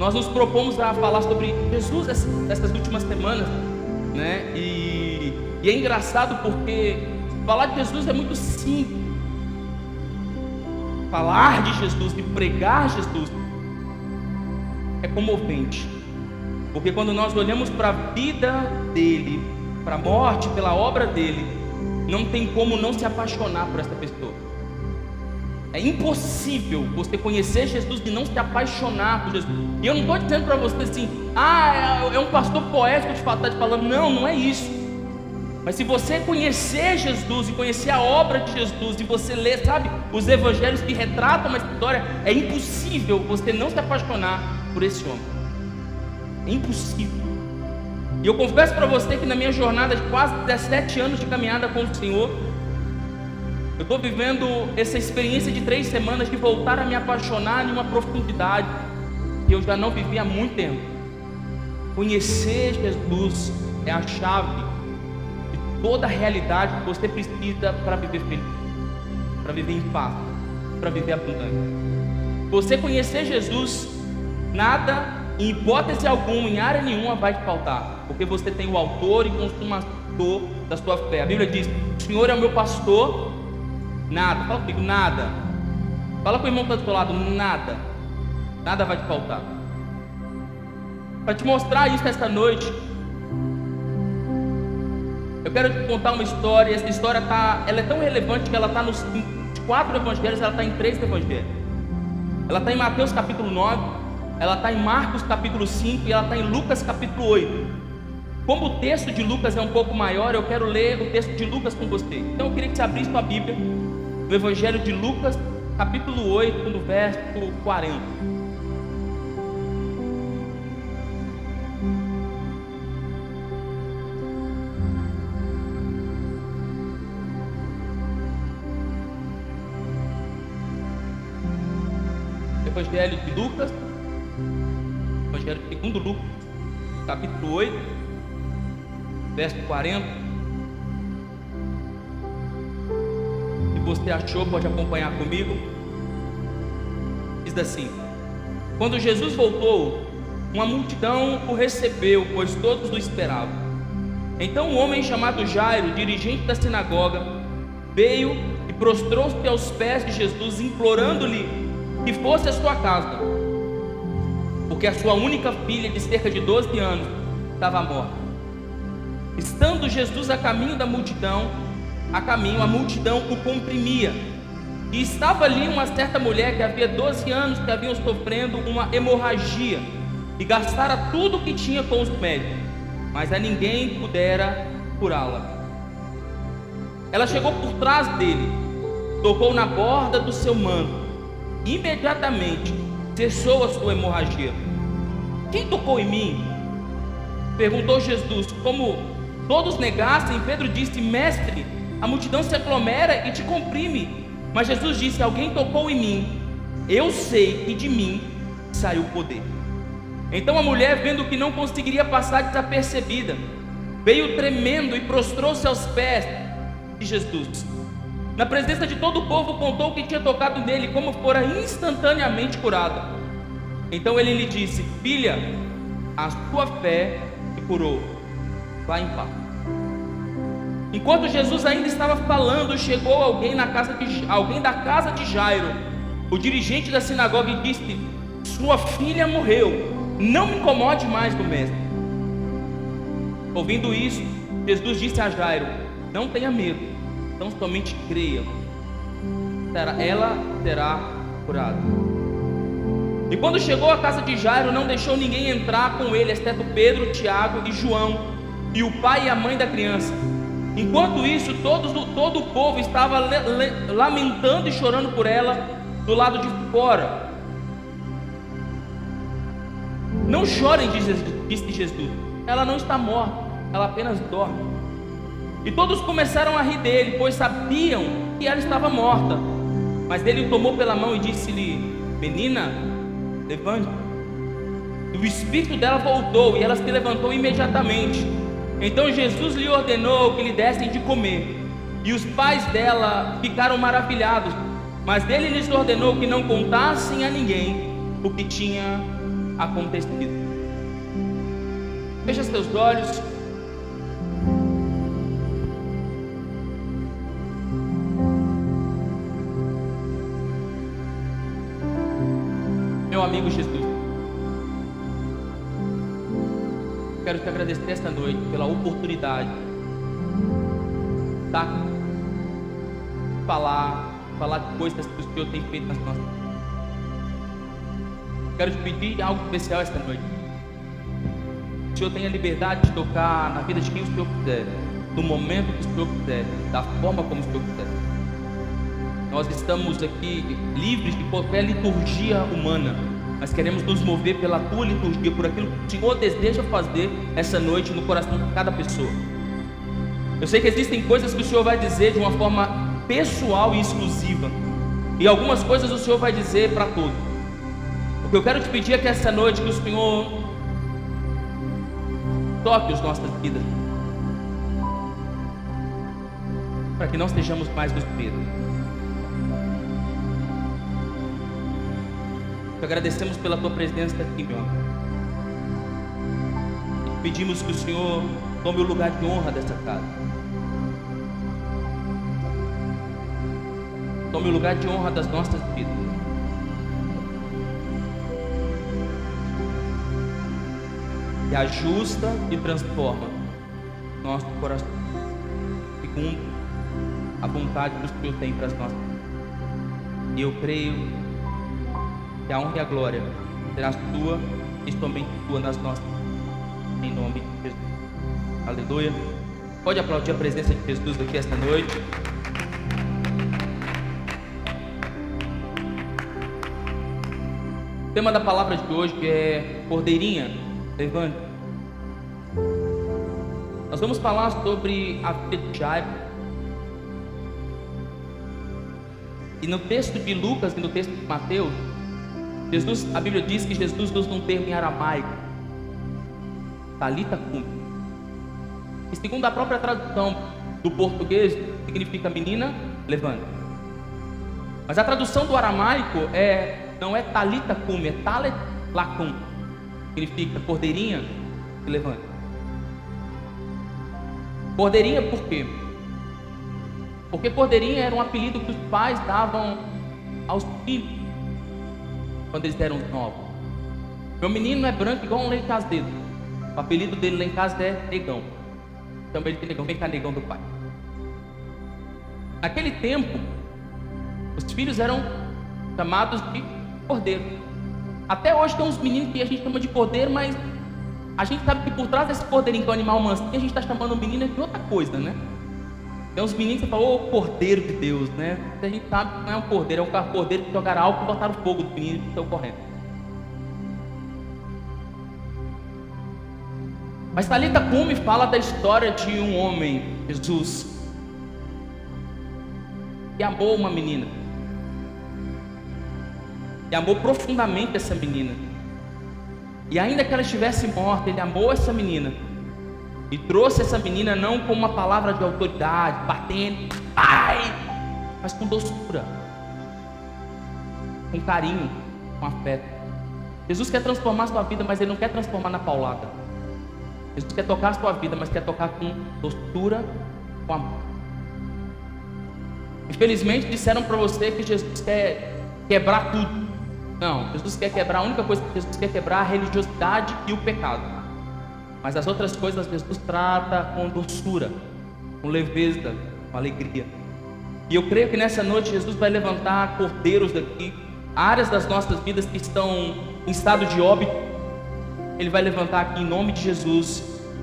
Nós nos propomos a falar sobre Jesus essas últimas semanas, né? E é engraçado porque falar de Jesus é muito simples. Falar de Jesus e pregar Jesus é comovente, porque quando nós olhamos para a vida dele, para a morte, pela obra dele, não tem como não se apaixonar por essa pessoa. É impossível você conhecer Jesus e não se apaixonar por Jesus. E eu não estou dizendo para você assim, é um pastor poético que está te falando. Não é isso. Mas se você conhecer Jesus e conhecer a obra de Jesus, e você ler, sabe, os evangelhos que retratam uma história, é impossível você não se apaixonar por esse homem. É impossível. E eu confesso para você que na minha jornada de quase 17 anos de caminhada com o Senhor, eu estou vivendo essa experiência de 3 semanas de voltar a me apaixonar em uma profundidade que eu já não vivi há muito tempo. Conhecer Jesus é a chave de toda a realidade que você precisa para viver feliz, para viver em paz, para viver abundante. Você conhecer Jesus, nada, em hipótese alguma, em área nenhuma vai te faltar, porque você tem o autor e consumador da sua fé. A Bíblia diz: o Senhor é o meu pastor, nada, fala comigo, nada. Fala com o irmão que está do seu lado, nada vai te faltar. Para te mostrar isso esta noite, eu quero te contar uma história. Essa história ela é tão relevante que ela está nos 4 evangelhos, ela está em 3 evangelhos. Ela está em Mateus capítulo 9, ela está em Marcos capítulo 5 e ela está em Lucas capítulo 8. Como o texto de Lucas é um pouco maior, eu quero ler o texto de Lucas com você. Então eu queria que você abrisse sua Bíblia no Evangelho de Lucas capítulo 8, no verso 40. Evangelho de Lucas, Evangelho segundo Lucas, capítulo 8, verso 40. Se você achou, pode acompanhar comigo. Diz assim: quando Jesus voltou, uma multidão o recebeu, pois todos o esperavam. Então um homem chamado Jairo, dirigente da sinagoga, veio e prostrou-se aos pés de Jesus, implorando-lhe que fosse à sua casa, porque a sua única filha, de cerca de 12 anos, estava morta. Estando Jesus a caminho da multidão, a multidão o comprimia, e estava ali uma certa mulher que havia 12 anos que havia sofrendo uma hemorragia, e gastara tudo o que tinha com os médicos, mas a ninguém pudera curá-la. Ela chegou por trás dele, tocou na borda do seu manto, imediatamente cessou a sua hemorragia. Quem tocou em mim? Perguntou Jesus. Como todos negassem, Pedro disse: mestre, a multidão se aglomera e te comprime. Mas Jesus disse: alguém tocou em mim, eu sei que de mim saiu o poder. Então a mulher, vendo que não conseguiria passar desapercebida, veio tremendo e prostrou-se aos pés de Jesus. Na presença de todo o povo, contou o que tinha tocado nele, como fora instantaneamente curada. Então ele lhe disse: filha, a sua fé te curou, vá em paz. Enquanto Jesus ainda estava falando, chegou alguém da casa de Jairo, o dirigente da sinagoga, e disse: sua filha morreu, não me incomode mais do mestre. Ouvindo isso, Jesus disse a Jairo: não tenha medo, então somente creia, ela será curada. E quando chegou à casa de Jairo, não deixou ninguém entrar com ele, exceto Pedro, Tiago e João, e o pai e a mãe da criança. Enquanto isso, todo o povo estava lamentando e chorando por ela do lado de fora. Não chorem, disse Jesus, ela não está morta, ela apenas dorme. E todos começaram a rir dele, pois sabiam que ela estava morta. Mas ele o tomou pela mão e disse-lhe: menina, levante. E o espírito dela voltou, e ela se levantou imediatamente. Então Jesus lhe ordenou que lhe dessem de comer. E os pais dela ficaram maravilhados, mas ele lhes ordenou que não contassem a ninguém o que tinha acontecido. Feche seus olhos. Meu amigo Jesus, quero te agradecer esta noite pela oportunidade de falar de coisas que o Senhor tem feito nas nossas vidas. Quero te pedir algo especial esta noite. Que o Senhor tenha liberdade de tocar na vida de quem o Senhor quiser, no momento que o Senhor quiser, da forma como o Senhor quiser. Nós estamos aqui livres de qualquer liturgia humana, mas queremos nos mover pela tua liturgia, por aquilo que o Senhor deseja fazer essa noite no coração de cada pessoa. Eu sei que existem coisas que o Senhor vai dizer de uma forma pessoal e exclusiva, e algumas coisas o Senhor vai dizer para todos. O que eu quero te pedir é que essa noite que o Senhor toque as nossas vidas, para que não estejamos mais nos medos. Te agradecemos pela tua presença aqui, meu amigo. Pedimos que o Senhor tome o lugar de honra dessa casa. Tome o lugar de honra das nossas vidas. E ajusta e transforma nosso coração segundo a vontade que o Senhor tem para as nossas vidas. E eu creio que a honra e a glória será sua e somente tua nas nossas vidas, em nome de Jesus. Aleluia. Pode aplaudir a presença de Jesus aqui esta noite. O tema da palavra de hoje é Cordeirinha, levante. Nós vamos falar sobre a vida de Jairo. E no texto de Lucas e no texto de Mateus, a Bíblia diz que Jesus usa um termo em aramaico, Talita Cumi, e segundo a própria tradução do português, significa menina, levanta. Mas a tradução do aramaico não é Talita Cumi, é Talet Lacum, significa cordeirinha que levanta. Cordeirinha por quê? Porque cordeirinha era um apelido que os pais davam aos filhos quando eles eram novos. Meu menino é branco igual um leite azedo. O apelido dele lá em casa é Negão. Chama ele de Negão, vem cá, Negão do pai. Naquele tempo, os filhos eram chamados de cordeiro. Até hoje tem uns meninos que a gente chama de cordeiro, mas a gente sabe que por trás desse cordeirinho, que é um animal mansinho, a gente está chamando o menino de outra coisa, né? Tem uns meninos que falam, ô cordeiro de Deus, né? A gente sabe que não é um cordeiro, é um cordeiro que jogaram álcool e botaram fogo do menino que estão correndo. Mas Talita Cumi fala da história de um homem, Jesus, que amou uma menina. E amou profundamente essa menina. E ainda que ela estivesse morta, ele amou essa menina. E trouxe essa menina não com uma palavra de autoridade, batendo, ai, mas com doçura, com carinho, com afeto. Jesus quer transformar a sua vida, mas Ele não quer transformar na paulada. Jesus quer tocar a sua vida, mas quer tocar com doçura, com amor. Infelizmente disseram para você que Jesus quer quebrar tudo. Não, Jesus quer quebrar, a única coisa que Jesus quer quebrar é a religiosidade e o pecado. Mas as outras coisas Jesus trata com doçura, com leveza, com alegria. E eu creio que nessa noite Jesus vai levantar cordeiros daqui, áreas das nossas vidas que estão em estado de óbito. Ele vai levantar aqui em nome de Jesus,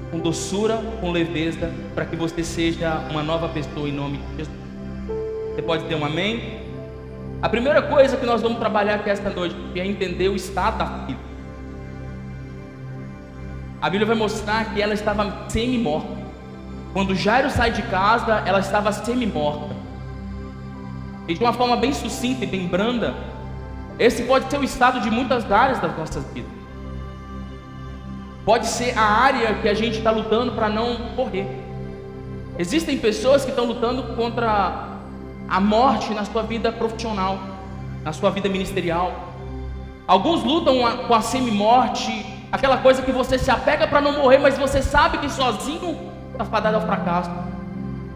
com doçura, com leveza, para que você seja uma nova pessoa em nome de Jesus. Você pode ter um amém? A primeira coisa que nós vamos trabalhar aqui esta noite é entender o estado da filha. A Bíblia vai mostrar que ela estava semi-morta. Quando Jairo sai de casa, ela estava semi-morta. E de uma forma bem sucinta e bem branda, esse pode ser o estado de muitas áreas das nossas vidas. Pode ser a área que a gente está lutando para não morrer. Existem pessoas que estão lutando contra a morte na sua vida profissional, na sua vida ministerial. Alguns lutam com a semi-morte, aquela coisa que você se apega para não morrer, mas você sabe que sozinho está fadado ao fracasso.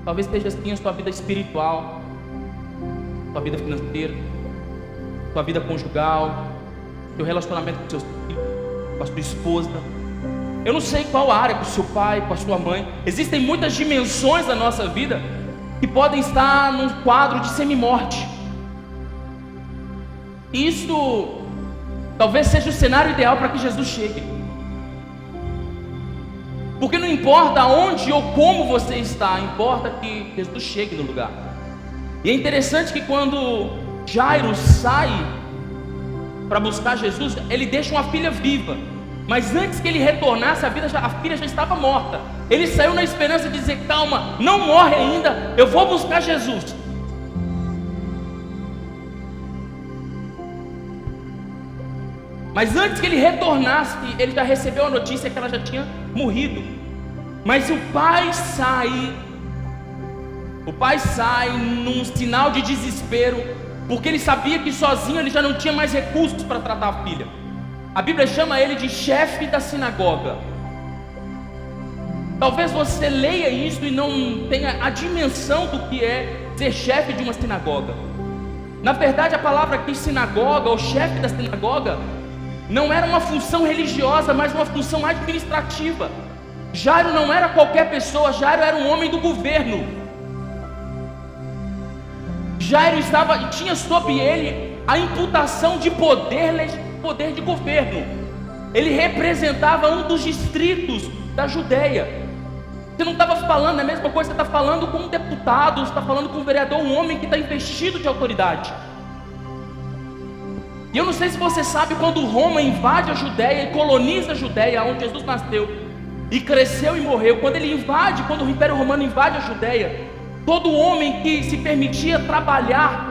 Talvez esteja assim a sua vida espiritual, sua vida financeira, sua vida conjugal, seu relacionamento com seus filhos, com a sua esposa. Eu não sei qual área, com o seu pai, com a sua mãe. Existem muitas dimensões da nossa vida que podem estar num quadro de semi-morte. Isso talvez seja o cenário ideal para que Jesus chegue. Porque não importa onde ou como você está, importa que Jesus chegue no lugar. E é interessante que quando Jairo sai para buscar Jesus, ele deixa uma filha viva. Mas antes que ele retornasse, a filha já estava morta. Ele saiu na esperança de dizer: calma, não morre ainda, eu vou buscar Jesus. Mas antes que ele retornasse, ele já recebeu a notícia que ela já tinha morrido. Mas o pai sai num sinal de desespero, porque ele sabia que sozinho ele já não tinha mais recursos para tratar a filha. A Bíblia chama ele de chefe da sinagoga. Talvez você leia isso e não tenha a dimensão do que é ser chefe de uma sinagoga. Na verdade, a palavra aqui, sinagoga, ou chefe da sinagoga, não era uma função religiosa, mas uma função administrativa. Jairo não era qualquer pessoa, Jairo era um homem do governo. Jairo tinha sob ele a imputação de poder de governo. Ele representava um dos distritos da Judéia. Você não estava falando, é a mesma coisa, você está falando com um deputado, você está falando com um vereador, um homem que está investido de autoridade. E eu não sei se você sabe, quando Roma invade a Judéia e coloniza a Judéia, onde Jesus nasceu e cresceu e morreu, quando o Império Romano invade a Judéia, todo homem que se permitia trabalhar,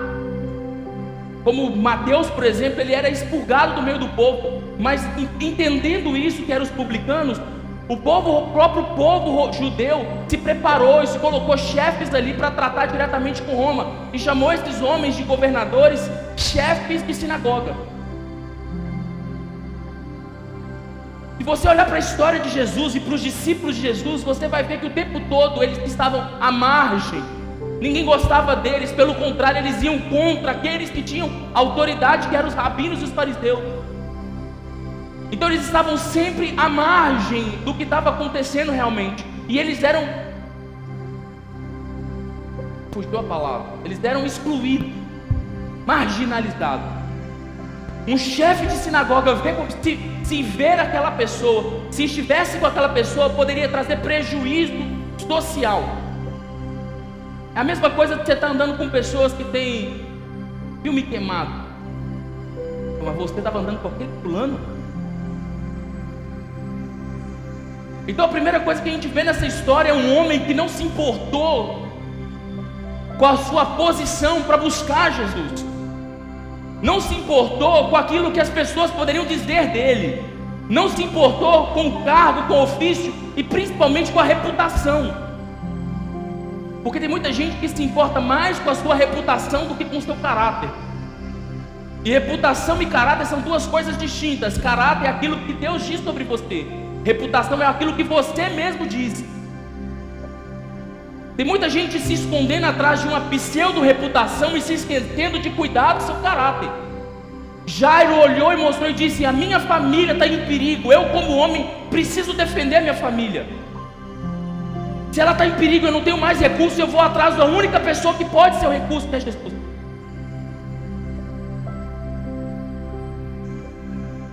como Mateus, por exemplo, ele era expurgado do meio do povo. Mas entendendo isso, que eram os publicanos, o próprio povo judeu se preparou e se colocou chefes ali para tratar diretamente com Roma, e chamou esses homens de governadores, chefes de sinagoga. Se você olhar para a história de Jesus e para os discípulos de Jesus, você vai ver que o tempo todo eles estavam à margem. Ninguém gostava deles, pelo contrário, eles iam contra aqueles que tinham autoridade, que eram os rabinos e os fariseus. Então eles estavam sempre à margem do que estava acontecendo realmente. E eles eram, fugiu a palavra, eles eram excluídos, marginalizados. Um chefe de sinagoga, se ver aquela pessoa, se estivesse com aquela pessoa, poderia trazer prejuízo social. É a mesma coisa que você está andando com pessoas que têm filme queimado. Mas você estava andando com aquele fulano. Então a primeira coisa que a gente vê nessa história é um homem que não se importou com a sua posição para buscar Jesus. Não se importou com aquilo que as pessoas poderiam dizer dele. Não se importou com o cargo, com o ofício e principalmente com a reputação. Porque tem muita gente que se importa mais com a sua reputação do que com o seu caráter. E reputação e caráter são duas coisas distintas. Caráter é aquilo que Deus diz sobre você. Reputação é aquilo que você mesmo diz. Tem muita gente se escondendo atrás de uma pseudo-reputação e se esquecendo de cuidar do seu caráter. Jairo olhou e mostrou e disse: a minha família está em perigo. Eu, como homem, preciso defender a minha família. Se ela está em perigo, eu não tenho mais recurso, eu vou atrás da única pessoa que pode ser o recurso, que é Jesus.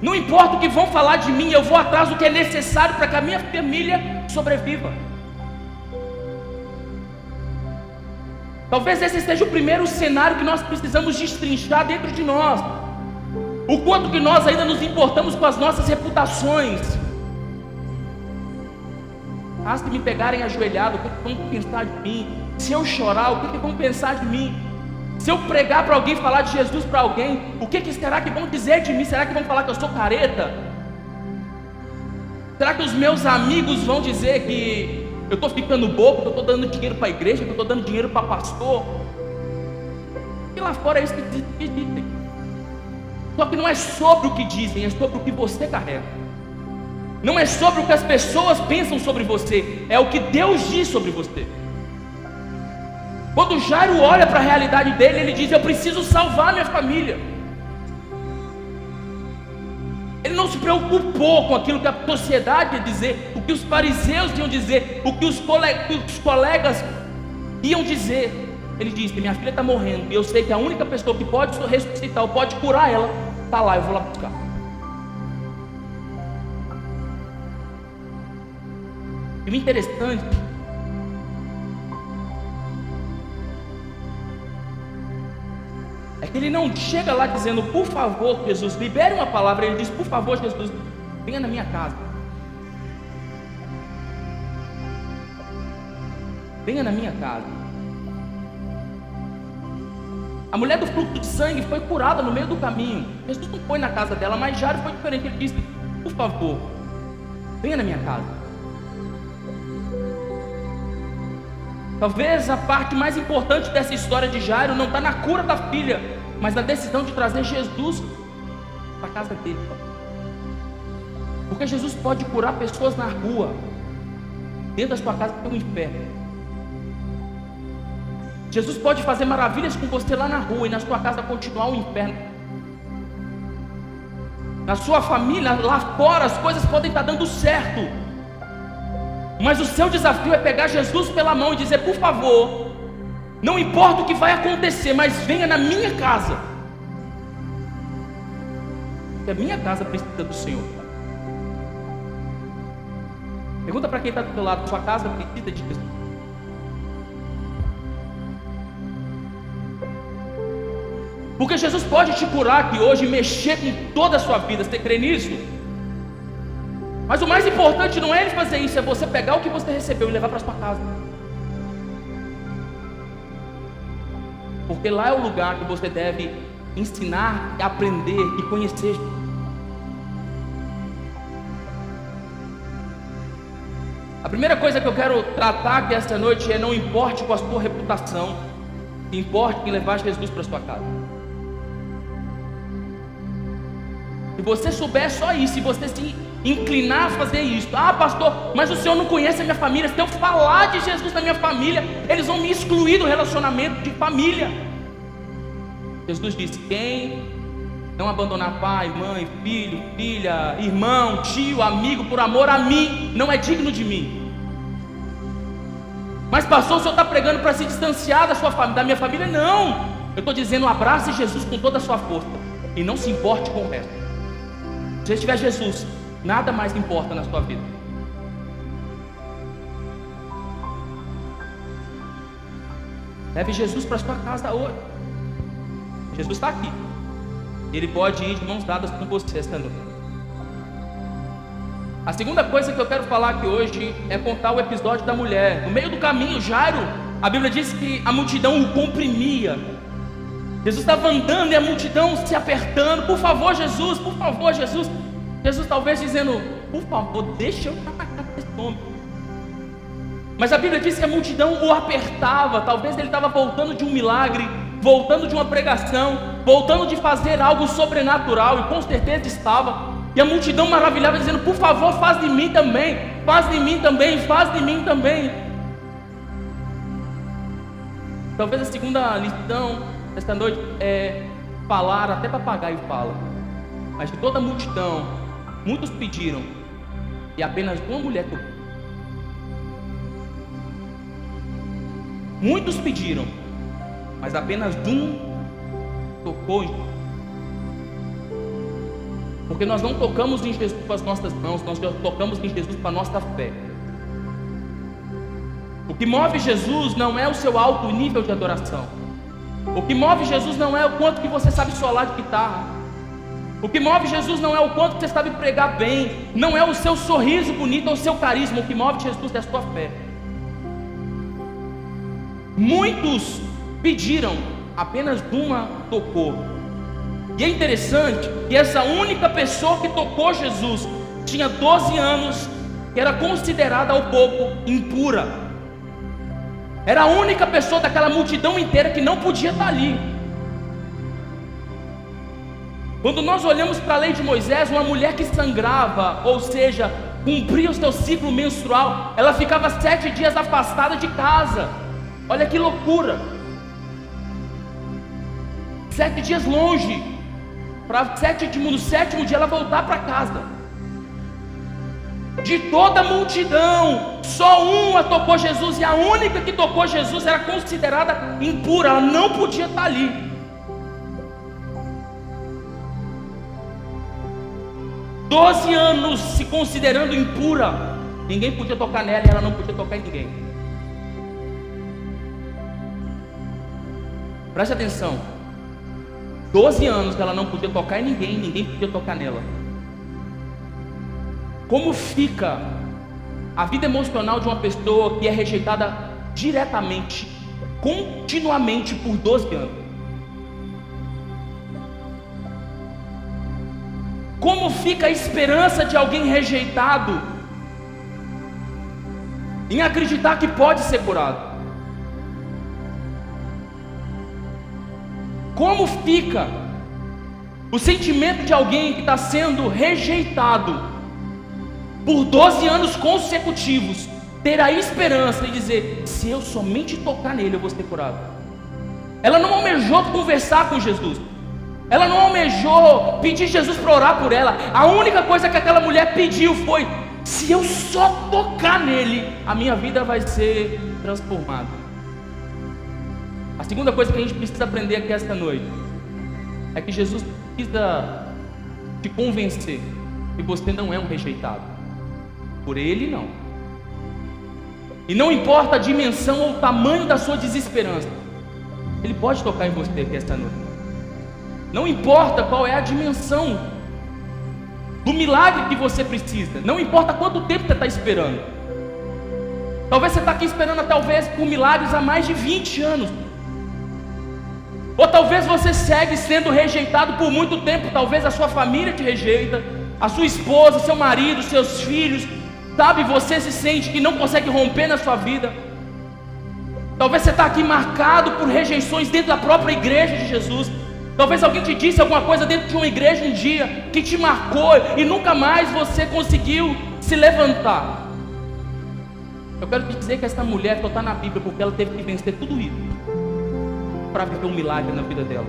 Não importa o que vão falar de mim, eu vou atrás do que é necessário para que a minha família sobreviva. Talvez esse seja o primeiro cenário que nós precisamos destrinchar dentro de nós. O quanto que nós ainda nos importamos com as nossas reputações. Se me pegarem ajoelhado, o que vão pensar de mim? Se eu chorar, o que vão pensar de mim? Se eu pregar para alguém, falar de Jesus para alguém, o que será que vão dizer de mim? Será que vão falar que eu sou careta? Será que os meus amigos vão dizer que eu estou ficando bobo, que eu estou dando dinheiro para a igreja, que eu estou dando dinheiro para pastor? E lá fora é isso que dizem. Só que não é sobre o que dizem, é sobre o que você carrega. Não é sobre o que as pessoas pensam sobre você, é o que Deus diz sobre você. Quando Jairo olha para a realidade dele, ele diz: eu preciso salvar minha família. Ele não se preocupou com aquilo que a sociedade ia dizer, o que os fariseus iam dizer, o que os colegas iam dizer. Ele disse: minha filha está morrendo, e eu sei que a única pessoa que pode ressuscitar ou pode curar ela está lá, eu vou lá buscar. E o interessante é que ele não chega lá dizendo: por favor, Jesus, libere uma palavra. Ele diz: por favor, Jesus, venha na minha casa. Venha na minha casa. A mulher do fluxo de sangue foi curada no meio do caminho. Jesus não foi na casa dela, mas Jairo foi diferente. Ele disse: por favor, venha na minha casa. Talvez a parte mais importante dessa história de Jairo não está na cura da filha, mas na decisão de trazer Jesus para a casa dele. Porque Jesus pode curar pessoas na rua. Dentro da sua casa tem um inferno. Jesus pode fazer maravilhas com você lá na rua e na sua casa continuar o inferno. Na sua família, lá fora, as coisas podem estar dando certo, mas o seu desafio é pegar Jesus pela mão e dizer: por favor, não importa o que vai acontecer, mas venha na minha casa, porque a minha casa precisa do Senhor. Pergunta para quem está do teu lado: sua casa precisa de Jesus? Porque Jesus pode te curar aqui hoje e mexer com toda a sua vida. Você crê nisso? Mas o mais importante não é Ele fazer isso, é você pegar o que você recebeu e levar para sua casa. Porque lá é o lugar que você deve ensinar, aprender e conhecer. A primeira coisa que eu quero tratar aqui esta noite é: não importe com a sua reputação, importe em levar Jesus para sua casa. Se você souber só isso, se você se inclinar a fazer isso: ah, pastor, mas o senhor não conhece a minha família. Se eu falar de Jesus na minha família, eles vão me excluir do relacionamento de família. Jesus disse: quem não abandonar pai, mãe, filho, filha, irmão, tio, amigo, por amor a mim, não é digno de mim. Mas pastor, o senhor está pregando para se distanciar da sua família, da minha família? Não, eu estou dizendo: abrace Jesus com toda a sua força e não se importe com o resto. Se você tiver Jesus, nada mais importa na sua vida. Leve Jesus para sua casa hoje. Jesus está aqui. Ele pode ir de mãos dadas com você esta noite. A segunda coisa que eu quero falar aqui hoje é contar o episódio da mulher. No meio do caminho, Jairo, a Bíblia diz que a multidão o comprimia. Jesus estava andando e a multidão se apertando: por favor, Jesus, por favor, Jesus. Jesus talvez dizendo: por favor, deixa eu estar na casa desse homem. Mas a Bíblia diz que a multidão o apertava. Talvez ele estava voltando de um milagre, voltando de uma pregação, voltando de fazer algo sobrenatural, e com certeza estava. E a multidão maravilhava, dizendo: por favor, faz de mim também, faz de mim também, faz de mim também. Talvez a segunda lição esta noite é falar, até papagaio fala. Mas de toda a multidão, muitos pediram, e apenas uma mulher tocou. Muitos pediram, mas apenas um tocou. Porque nós não tocamos em Jesus com as nossas mãos, nós tocamos em Jesus com a nossa fé. O que move Jesus não é o seu alto nível de adoração. O que move Jesus não é o quanto que você sabe solar de guitarra. O que move Jesus não é o quanto que você sabe pregar bem, não é o seu sorriso bonito ou o seu carisma. O que move Jesus é a sua fé. Muitos pediram, apenas uma tocou. E é interessante que essa única pessoa que tocou Jesus tinha 12 anos, que era considerada ao povo impura. Era a única pessoa daquela multidão inteira que não podia estar ali. Quando nós olhamos para a lei de Moisés, uma mulher que sangrava, ou seja, cumpria o seu ciclo menstrual, ela ficava 7 dias afastada de casa. Olha que loucura! 7 dias longe, para no 7º dia ela voltar para casa. De toda a multidão, só uma tocou Jesus, e a única que tocou Jesus era considerada impura, ela não podia estar ali. 12 anos se considerando impura, ninguém podia tocar nela e ela não podia tocar em ninguém. Preste atenção, 12 anos ela não podia tocar em ninguém, ninguém podia tocar nela. Como fica a vida emocional de uma pessoa que é rejeitada diretamente, continuamente por 12 anos? Como fica a esperança de alguém rejeitado em acreditar que pode ser curado? Como fica o sentimento de alguém que está sendo rejeitado por 12 anos consecutivos, ter a esperança de dizer: se eu somente tocar nele eu vou ser curado? Ela não almejou conversar com Jesus, ela não almejou pedir Jesus para orar por ela. A única coisa que aquela mulher pediu foi: se eu só tocar nele, a minha vida vai ser transformada. A segunda coisa que a gente precisa aprender aqui esta noite é que Jesus precisa te convencer que você não é um rejeitado. Por ele não. E não importa a dimensão ou o tamanho da sua desesperança, ele pode tocar em você aqui esta noite. Não importa qual é a dimensão do milagre que você precisa, não importa quanto tempo você está esperando. Talvez você está aqui esperando talvez por milagres há mais de 20 anos. Ou talvez você segue sendo rejeitado por muito tempo. Talvez a sua família te rejeita, a sua esposa, seu marido, seus filhos. Sabe, você se sente que não consegue romper na sua vida. Talvez você está aqui marcado por rejeições dentro da própria igreja de Jesus. Talvez alguém te disse alguma coisa dentro de uma igreja um dia que te marcou e nunca mais você conseguiu se levantar. Eu quero te dizer que essa mulher só está na Bíblia porque ela teve que vencer tudo isso para viver um milagre na vida dela.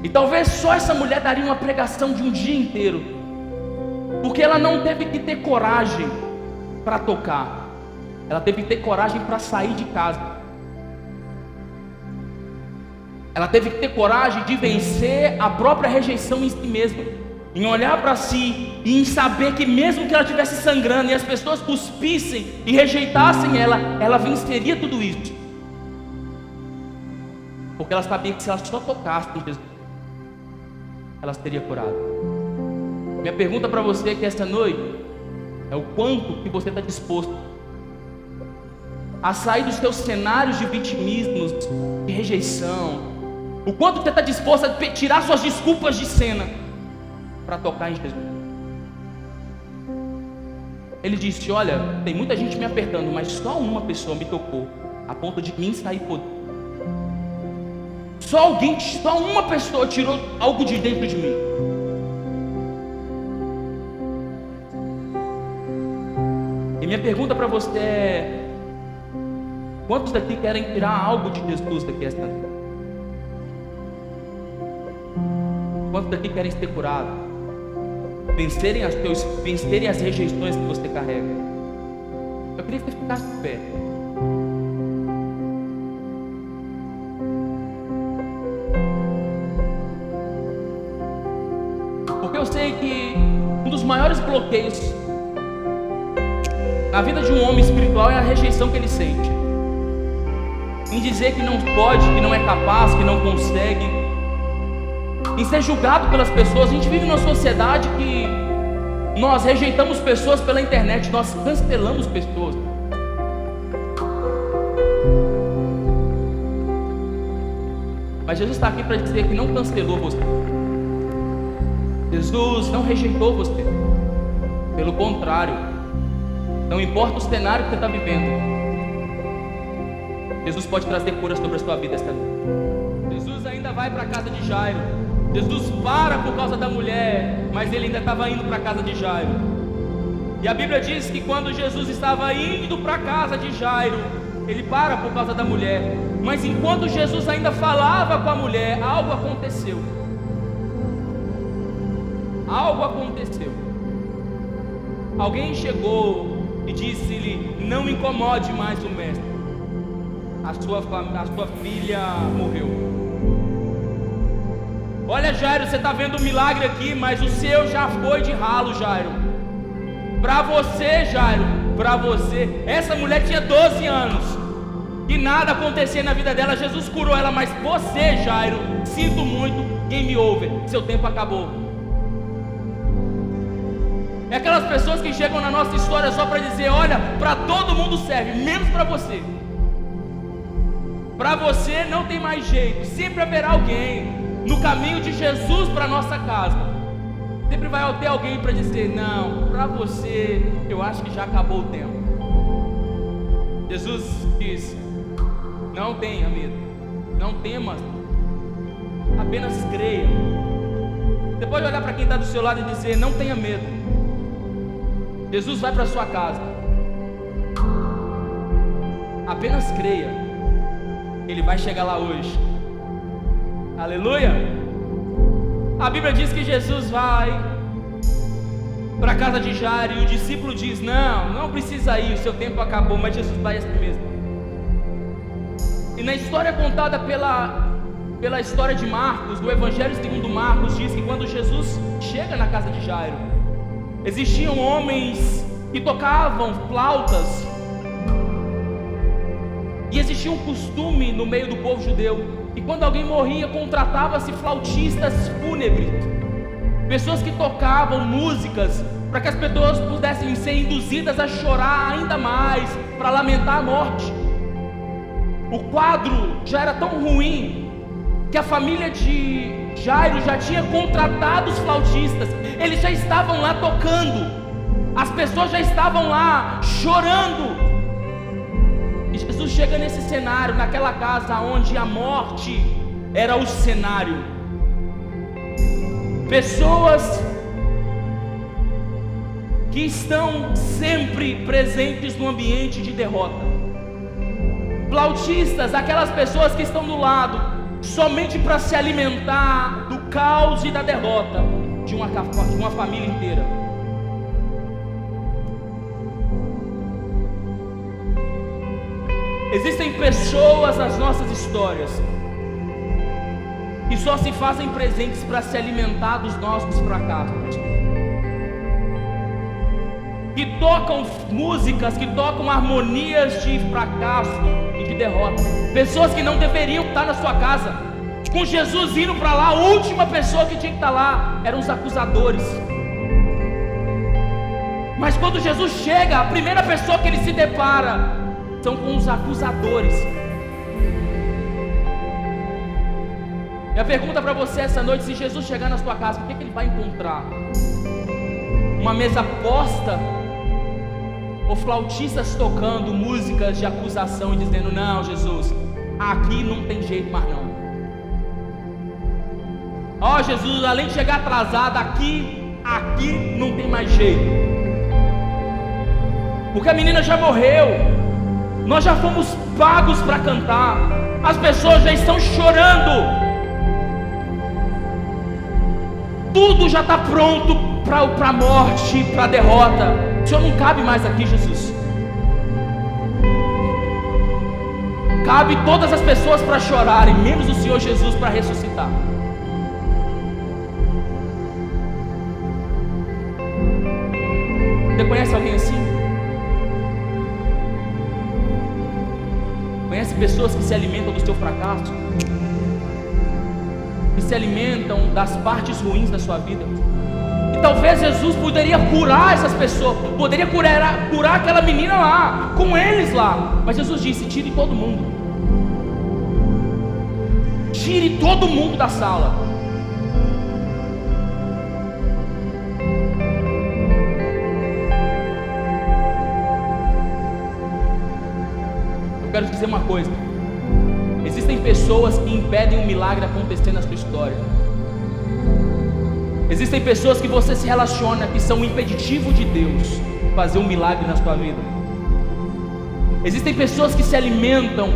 E talvez só essa mulher daria uma pregação de um dia inteiro, porque ela não teve que ter coragem para tocar, ela teve que ter coragem para sair de casa. Ela teve que ter coragem de vencer a própria rejeição em si mesma, em olhar para si e em saber que mesmo que ela estivesse sangrando e as pessoas cuspissem e rejeitassem ela, ela venceria tudo isso, porque ela sabia que se ela só tocasse em Jesus, ela seria curada. Minha pergunta para você aqui esta noite é o quanto que você está disposto a sair dos seus cenários de vitimismos, de rejeição, o quanto você está disposto a tirar suas desculpas de cena para tocar em Jesus. Ele disse: olha, tem muita gente me apertando, mas só uma pessoa me tocou a ponto de mim sair poder. Só uma pessoa tirou algo de dentro de mim. E minha pergunta para você é: quantos daqui querem tirar algo de Jesus daqui esta noite? Quantos daqui querem ser curados? Vencerem as rejeições que você carrega? Eu queria que você ficasse de pé. Porque eu sei que um dos maiores bloqueios na vida de um homem espiritual é a rejeição que ele sente, em dizer que não pode, que não é capaz, que não consegue, em ser julgado pelas pessoas. A gente vive numa sociedade que nós rejeitamos pessoas pela internet, nós cancelamos pessoas. Mas Jesus está aqui para dizer que não cancelou você. Jesus não rejeitou você. Pelo contrário, não importa o cenário que você está vivendo, Jesus pode trazer cura sobre a sua vida esta noite. Jesus vai para a casa de Jairo. Jesus para por causa da mulher, mas ele ainda estava indo para a casa de Jairo. E a Bíblia diz que quando Jesus estava indo para a casa de Jairo, ele para por causa da mulher. Mas enquanto Jesus ainda falava com a mulher, algo aconteceu. Algo aconteceu. Alguém chegou e disse-lhe: não incomode mais o mestre, a sua filha morreu. Olha, Jairo, você está vendo um milagre aqui, mas o seu já foi de ralo, Jairo. Para você, Jairo, para você, essa mulher tinha 12 anos e nada acontecia na vida dela. Jesus curou ela, mas você, Jairo, sinto muito, game over, seu tempo acabou. É aquelas pessoas que chegam na nossa história só para dizer: olha, para todo mundo serve, menos para você. Para você não tem mais jeito. Sempre haverá alguém no caminho de Jesus para nossa casa. Sempre vai ter alguém para dizer: não, para você eu acho que já acabou o tempo. Jesus diz: não tenha medo, não temas, apenas creia. Você pode olhar para quem está do seu lado e dizer: não tenha medo. Jesus vai para a sua casa, apenas creia, Ele vai chegar lá hoje. Aleluia. A Bíblia diz que Jesus vai para a casa de Jairo e o discípulo diz: não precisa ir, o seu tempo acabou. Mas Jesus vai assim mesmo. E na história contada pela história de Marcos, do Evangelho segundo Marcos, diz que quando Jesus chega na casa de Jairo, existiam homens que tocavam flautas, e existia um costume no meio do povo judeu, e quando alguém morria, contratava-se flautistas fúnebres, pessoas que tocavam músicas para que as pessoas pudessem ser induzidas a chorar ainda mais, para lamentar a morte. O quadro já era tão ruim que a família de Jairo já tinha contratado os flautistas. Eles já estavam lá tocando, as pessoas já estavam lá chorando. E Jesus chega nesse cenário, naquela casa onde a morte era o cenário. Pessoas que estão sempre presentes no ambiente de derrota. Flautistas, aquelas pessoas que estão do lado somente para se alimentar do caos e da derrota de uma família inteira. Existem pessoas nas nossas histórias que só se fazem presentes para se alimentar dos nossos fracassos, que tocam músicas, que tocam harmonias de fracasso e de derrota. Pessoas que não deveriam estar na sua casa. Com Jesus indo para lá, a última pessoa que tinha que estar lá eram os acusadores. Mas quando Jesus chega, a primeira pessoa que ele se depara são com os acusadores. Minha pergunta para você essa noite: se Jesus chegar na sua casa, o que ele vai encontrar? Uma mesa posta, ou flautistas tocando músicas de acusação e dizendo: não, Jesus, aqui não tem jeito mais não. Ó, Jesus, além de chegar atrasado, aqui não tem mais jeito, porque a menina já morreu, nós já fomos pagos para cantar, as pessoas já estão chorando, tudo já está pronto para a morte, para a derrota. O Senhor não cabe mais aqui, Jesus. Cabe todas as pessoas para chorarem, menos o Senhor Jesus para ressuscitar. Você conhece alguém assim? Conhece pessoas que se alimentam do seu fracasso, que se alimentam das partes ruins da sua vida? E talvez Jesus poderia curar essas pessoas, poderia curar aquela menina lá, com eles lá. Mas Jesus disse: tire todo mundo, tire todo mundo da sala. Eu quero dizer uma coisa: existem pessoas que impedem um milagre acontecer na sua história. Existem pessoas que você se relaciona que são um impeditivo de Deus fazer um milagre na sua vida. Existem pessoas que se alimentam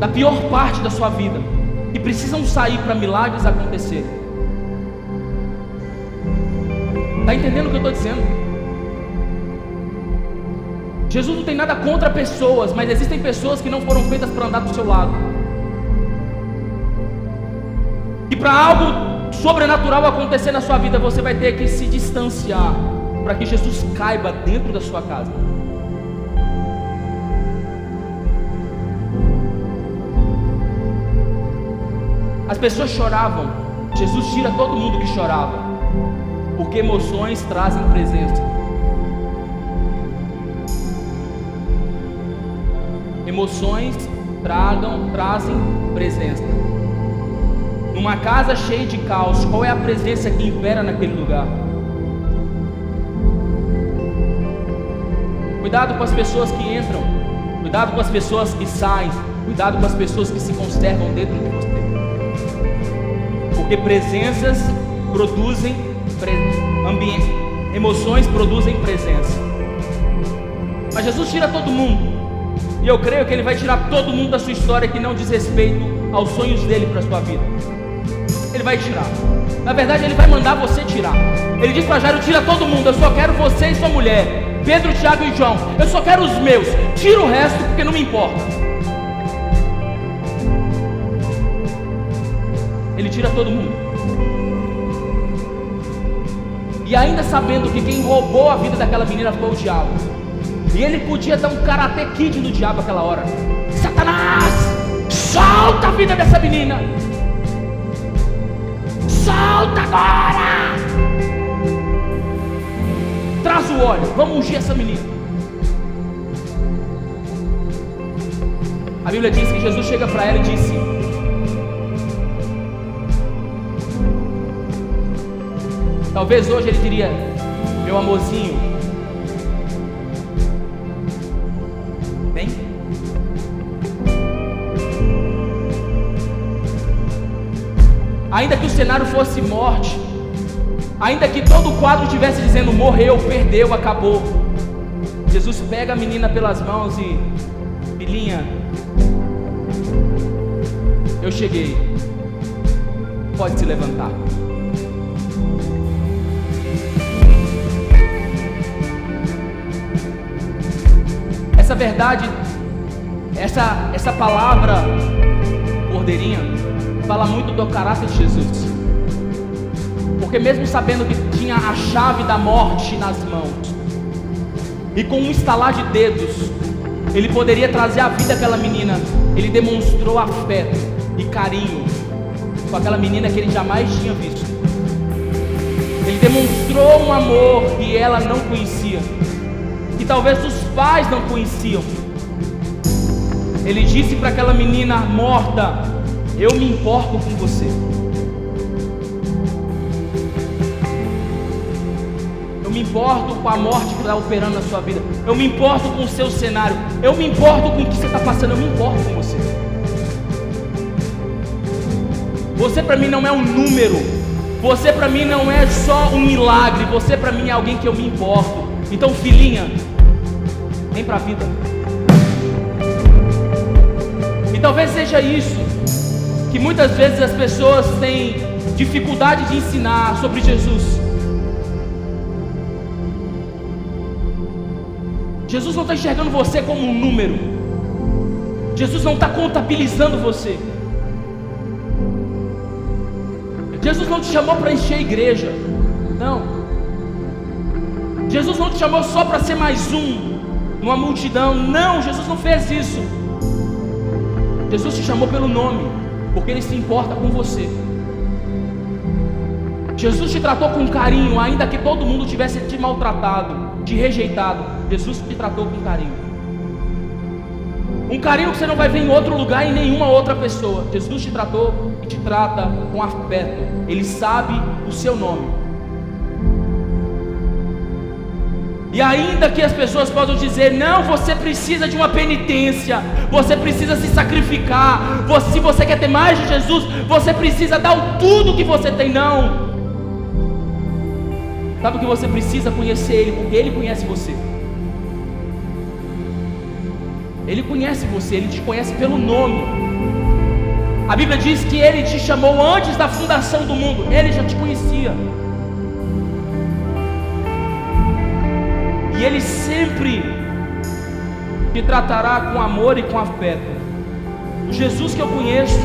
da pior parte da sua vida, que precisam sair para milagres acontecerem. Está entendendo o que eu estou dizendo? Jesus não tem nada contra pessoas, mas existem pessoas que não foram feitas para andar do seu lado. E para algo sobrenatural acontecer na sua vida, você vai ter que se distanciar para que Jesus caiba dentro da sua casa. As pessoas choravam, Jesus tira todo mundo que chorava, porque emoções trazem presença. Emoções trazem presença. Numa casa cheia de caos, qual é a presença que impera naquele lugar? Cuidado com as pessoas que entram, cuidado com as pessoas que saem, cuidado com as pessoas que se conservam dentro de você. Porque presenças produzem ambiente, emoções produzem presença. Mas Jesus tira todo mundo, e eu creio que Ele vai tirar todo mundo da sua história que não diz respeito aos sonhos dele para a sua vida. Ele vai tirar. Na verdade, Ele vai mandar você tirar. Ele diz para Jairo: tira todo mundo, eu só quero você e sua mulher, Pedro, Tiago e João, eu só quero os meus, tira o resto porque não me importa. Ele tira todo mundo. E ainda sabendo que quem roubou a vida daquela menina foi o diabo. E ele podia dar um karate kid no diabo aquela hora. Satanás, solta a vida dessa menina. Solta agora. Traz o óleo, vamos ungir essa menina. A Bíblia diz que Jesus chega para ela e disse: talvez hoje ele diria: meu amorzinho, vem. Ainda que o cenário fosse morte, ainda que todo o quadro estivesse dizendo morreu, perdeu, acabou, Jesus pega a menina pelas mãos e: filhinha, eu cheguei, pode se levantar. Essa verdade, essa palavra cordeirinha fala muito do caráter de Jesus. Porque mesmo sabendo que tinha a chave da morte nas mãos, e com um estalar de dedos ele poderia trazer a vida àquela menina, ele demonstrou afeto e carinho com aquela menina que ele jamais tinha visto. Ele demonstrou um amor que ela não conhecia, que talvez os pais não conheciam. Ele disse para aquela menina morta: eu me importo com você. Eu me importo com a morte que está operando na sua vida. Eu me importo com o seu cenário. Eu me importo com o que você está passando. Eu me importo com você. Você para mim não é um número. Você para mim não é só um milagre. Você para mim é alguém que eu me importo. Então, filhinha, vem para a vida. E talvez seja isso que muitas vezes as pessoas têm dificuldade de ensinar sobre Jesus. Jesus não está enxergando você como um número. Jesus não está contabilizando você. Jesus não te chamou para encher a igreja. Não. Jesus não te chamou só para ser mais um numa multidão. Não, Jesus não fez isso. Jesus te chamou pelo nome, porque Ele se importa com você. Jesus te tratou com carinho, ainda que todo mundo tivesse te maltratado, te rejeitado. Jesus te tratou com carinho. Um carinho que você não vai ver em outro lugar, em nenhuma outra pessoa. Jesus te tratou e te trata com afeto. Ele sabe o seu nome. E ainda que as pessoas possam dizer: não, você precisa de uma penitência, você precisa se sacrificar, se você quer ter mais de Jesus, você precisa dar tudo que você tem. Não. Sabe o que você precisa? Conhecer Ele, porque Ele conhece você. Ele conhece você, Ele te conhece pelo nome. A Bíblia diz que Ele te chamou antes da fundação do mundo. Ele já te conhecia. E Ele sempre te tratará com amor e com afeto. O Jesus que eu conheço,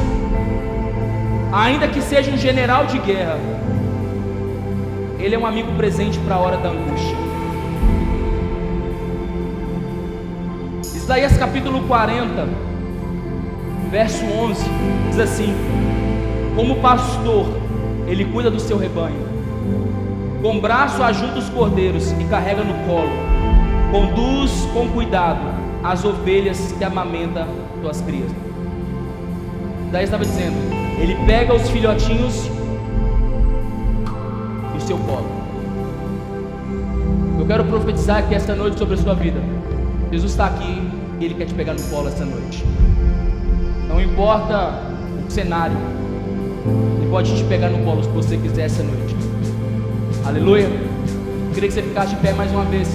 ainda que seja um general de guerra, Ele é um amigo presente para a hora da angústia. Isaías capítulo 40, verso 11, diz assim: como pastor, Ele cuida do seu rebanho. Com braço ajunta os cordeiros e carrega no colo. Conduz com cuidado as ovelhas que amamenta tuas crias. Daí estava dizendo: Ele pega os filhotinhos no seu colo. Eu quero profetizar aqui esta noite sobre a sua vida. Jesus está aqui e Ele quer te pegar no colo esta noite. Não importa o cenário, Ele pode te pegar no colo se você quiser essa noite. Aleluia. Eu queria que você ficasse de pé mais uma vez.